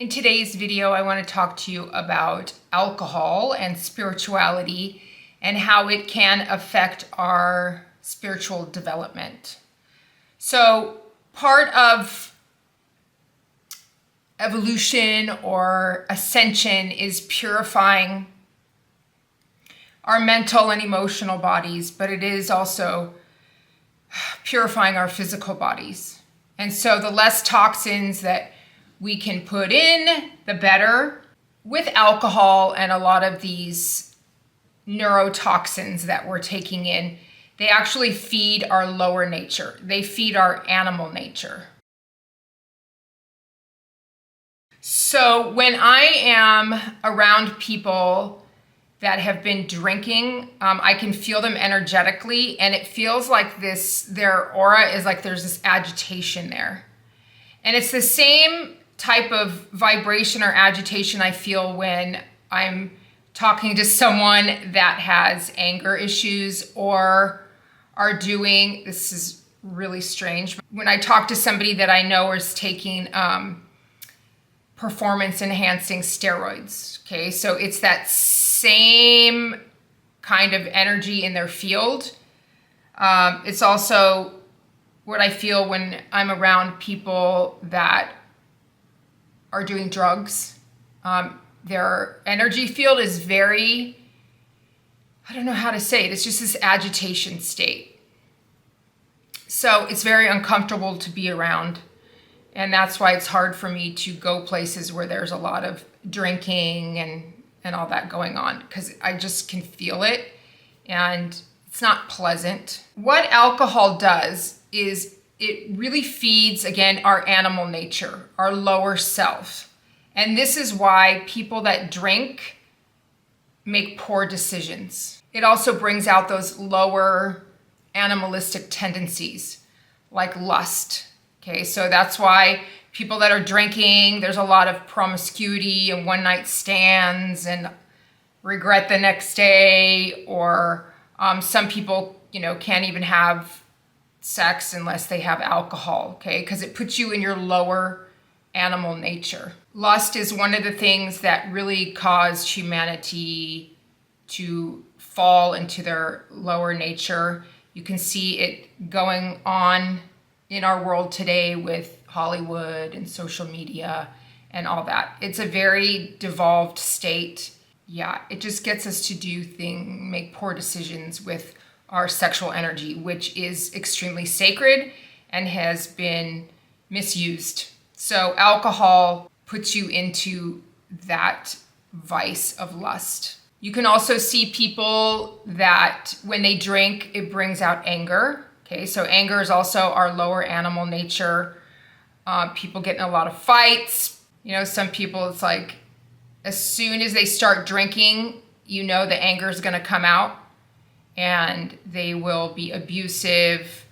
In today's video, I want to talk to you about alcohol and spirituality and how it can affect our spiritual development. So, part of evolution or ascension is purifying our mental and emotional bodies, but it is also purifying our physical bodies. And so the less toxins that we can put in, the better. With alcohol and a lot of these neurotoxins that we're taking in, they actually feed our lower nature. They feed our animal nature. So when I am around people that have been drinking, I can feel them energetically, and it feels like their aura is like there's this agitation there. And it's the same type of vibration or agitation I feel when I'm talking to someone that has anger issues or are doing, this is really strange, when I talk to somebody that I know is taking performance enhancing steroids, okay? So it's that same kind of energy in their field. It's also what I feel when I'm around people that are doing drugs. Their energy field is very, I don't know how to say it, it's just this agitation state. So it's very uncomfortable to be around. And that's why it's hard for me to go places where there's a lot of drinking and all that going on, because I just can feel it and it's not pleasant. What alcohol does is it really feeds, again, our animal nature, our lower self. And this is why people that drink make poor decisions. It also brings out those lower animalistic tendencies like lust. Okay, so that's why people that are drinking, there's a lot of promiscuity and one night stands and regret the next day, or some people, can't even have sex unless they have alcohol, okay? Because it puts you in your lower animal nature. Lust is one of the things that really caused humanity to fall into their lower nature. You can see it going on in our world today with Hollywood and social media and all that. It's a very devolved state. Yeah, it just gets us to make poor decisions with our sexual energy, which is extremely sacred and has been misused. So alcohol puts you into that vice of lust. You can also see people that when they drink, it brings out anger. Okay, so anger is also our lower animal nature. People get in a lot of fights. Some people, it's like as soon as they start drinking, the anger is going to come out and they will be abusive.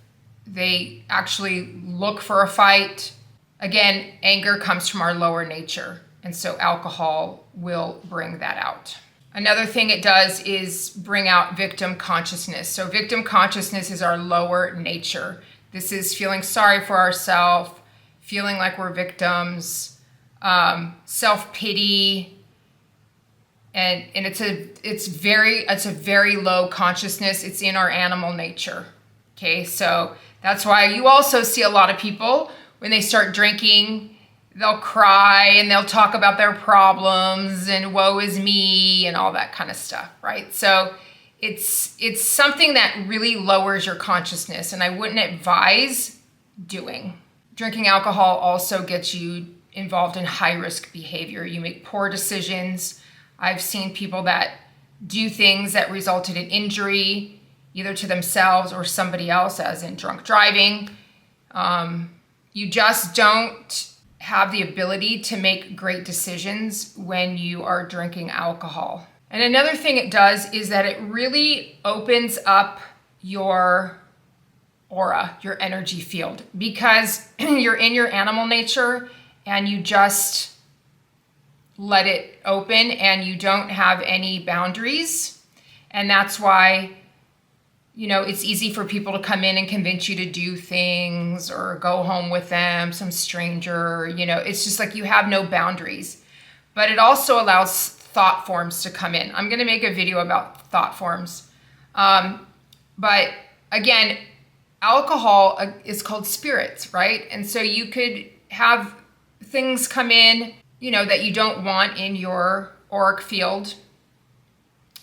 They actually look for a fight. Again, anger comes from our lower nature, and so alcohol will bring that out. Another thing it does is bring out victim consciousness. So victim consciousness is our lower nature. This is feeling sorry for ourselves, feeling like we're victims, self-pity, and it's a very low consciousness. It's in our animal nature. Okay, so that's why you also see a lot of people when they start drinking, they'll cry and they'll talk about their problems and woe is me and all that kind of stuff, right? So it's something that really lowers your consciousness, and I wouldn't advise doing. Drinking alcohol also gets you involved in high-risk behavior. You make poor decisions. I've seen people that do things that resulted in injury, either to themselves or somebody else, as in drunk driving. You just don't have the ability to make great decisions when you are drinking alcohol. And another thing it does is that it really opens up your aura, your energy field, because you're in your animal nature and you just let it open and you don't have any boundaries. And that's why it's easy for people to come in and convince you to do things or go home with them, some stranger, it's just like you have no boundaries. But it also allows thought forms to come in. I'm going to make a video about thought forms. But again, alcohol is called spirits, right? And so you could have things come in, that you don't want in your auric field.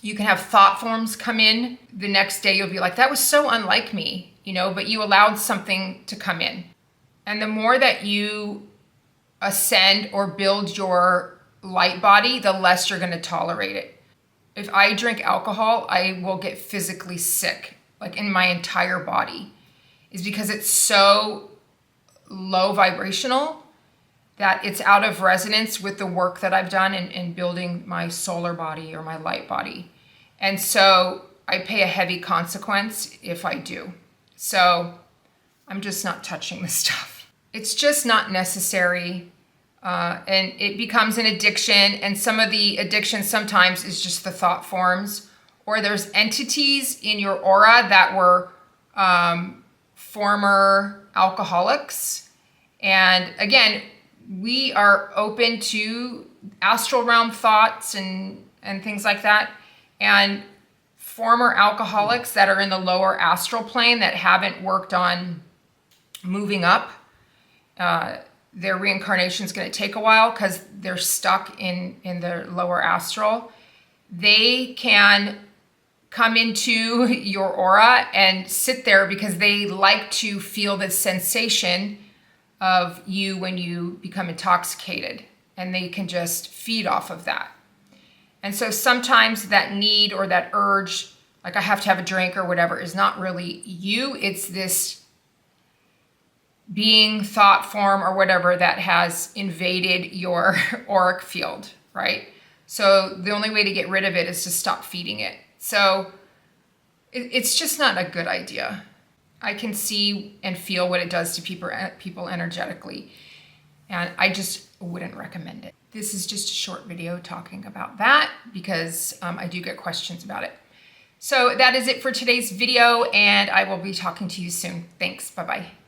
You can have thought forms come in. The next day you'll be like, that was so unlike me, but you allowed something to come in. And the more that you ascend or build your light body, the less you're going to tolerate it. If I drink alcohol, I will get physically sick, like in my entire body, is because it's so low vibrational that it's out of resonance with the work that I've done in building my solar body or my light body. And so I pay a heavy consequence if I do. So I'm just not touching this stuff. It's just not necessary. And it becomes an addiction. And some of the addiction sometimes is just the thought forms, or there's entities in your aura that were former alcoholics. And again, we are open to astral realm thoughts and things like that. And former alcoholics that are in the lower astral plane that haven't worked on moving up, their reincarnation is going to take a while because they're stuck in the lower astral. They can come into your aura and sit there because they like to feel the sensation of you when you become intoxicated, and they can just feed off of that. And so sometimes that need or that urge, like I have to have a drink or whatever, is not really you. It's this being, thought form, or whatever that has invaded your auric field, right? So the only way to get rid of it is to stop feeding it. So it's just not a good idea. I can see and feel what it does to people energetically, and I just wouldn't recommend it. This is just a short video talking about that because I do get questions about it. So that is it for today's video, and I will be talking to you soon. Thanks. Bye-bye.